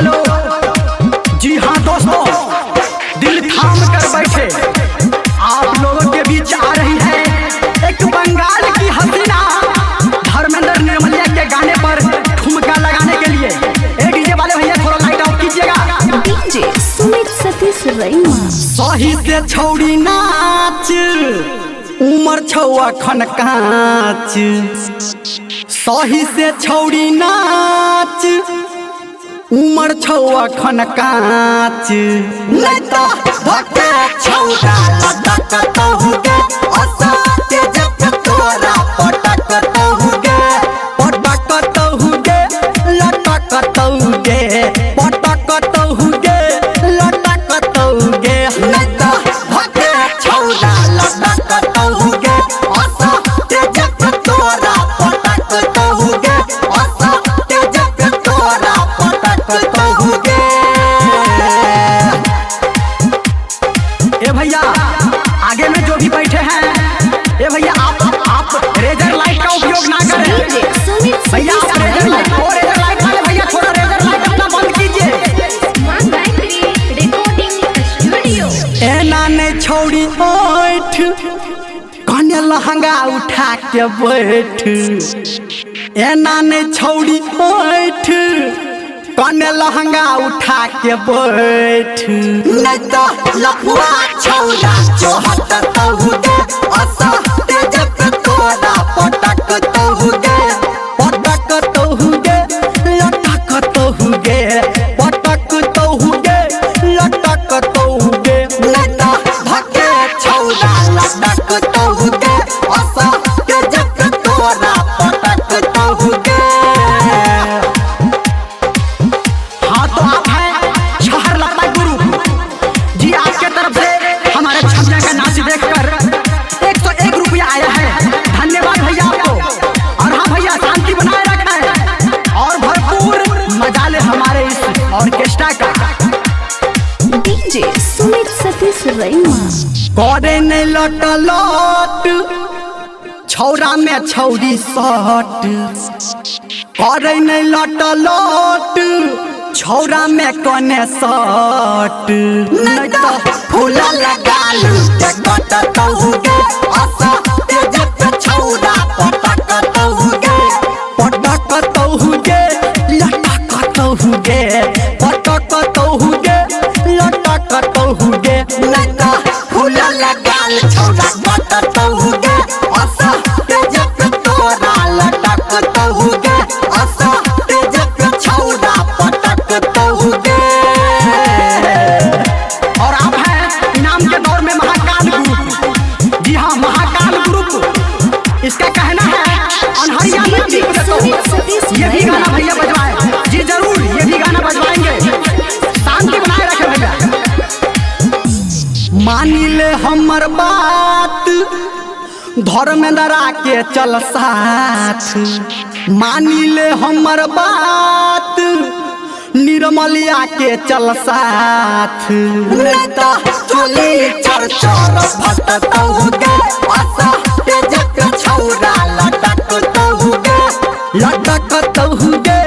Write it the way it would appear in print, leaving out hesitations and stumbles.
Hello. जी हाँ दोस्तों, दिल थाम कर बैठे आप लोगों के बीच आ रही है एक बंगाल की हसीना धर्मेंद्र निर्मलिया के गाने पर ठुमका लगाने के लिए। ए डीजे वाले भैया थोड़ा लाइट ऑफ कीजिएगा। डीजे सुमित सतीश रईमा। सही से छौड़ी नाच उमर छौआ खन काच, सही से छौड़ी नाच उमर छौआ खन काच, नहीं तो धक्के छौड़ा लटक तहुगे असाते जब तोरा पटक तहुगे पटक तहुगे लटक तहुगे पटक तहुगे लटक तहुगे, नहीं तो धक्के छौड़ा लटक तहुगे असाते जब तोरा पटक तहुगे असाते जब तोरा पटक तहुगे। ए भैया आगे में जो भी बैठे हैं, ए भैया आप रेजर लाइट का उपयोग ना करें। डीजे सुमित भैया आप सतीश रेजर लाइट रईमा। और रेजर लाइट वाले भैया थोड़ा रेजर लाइट अपना बंद कीजिए। मां गायत्री रिकॉर्डिंग स्टूडियो। एना नहीं छोड़ी ओठ कन्या लहंगा उठा के बैठ, एना नहीं छोड़ी ओठ कन्या लहंगा उठा के बैठ, नहीं तो लफुआ छौड़ा चोहट तहुगे असा तेजक तोरा पटक तहुगे पटक तहुगे लटक तहुगे पटक तहुगे लटक तहुगे, नहीं तो धक्के छौड़ा लटक तहुगे असा तेजक तोरा पटक तहुगे। हाँ तो आप हैं शहर लता गुरु जी, आपके तरफ से हमारे छमने का नाच देखकर 101 रुपया आया है। धन्यवाद भैया आपको। और हाँ भैया शांति बनाए रखें और भरपूर मजा ले हमारे इस ऑर्केस्ट्रा का। डीजे सुमित सतीश रईमा। करे नहीं लट लट छौरा में छौरी सट, करे नहीं लट लट छौरा में कने सट, नहीं तो फूला लगा लूटे कट तहुगे असा तेजक छौरा पटक तहुगे पटक तहुगे लटक तहुगे पटक तहुगे लटक तहुगे, नहीं तो फूला लगा छौरा कट तहुगे असा तेजक तोरा लटक तहुगे असा तेजक छौरा पटक तहुगे। और आप हैं इनाम के दौर में महाकाल ग्रुप। जी हाँ महाकाल ग्रुप, इसका कहना है अनहरिया में डीजे सुमित सतीश ये भी गाना रईमा। भैया बजवाए। जी जरूर ये भी गाना बजवाएंगे। शांति बनाए रखे भैया। मानी ले हमर बात धर्मेंद्र के चल साथ, मानी ले हमर बात निर्मलिया के चल साथ, नहीं तो चोली चर चर फट तहुगे असा तेजक छौरा लटक तहुगे लटक तहुगे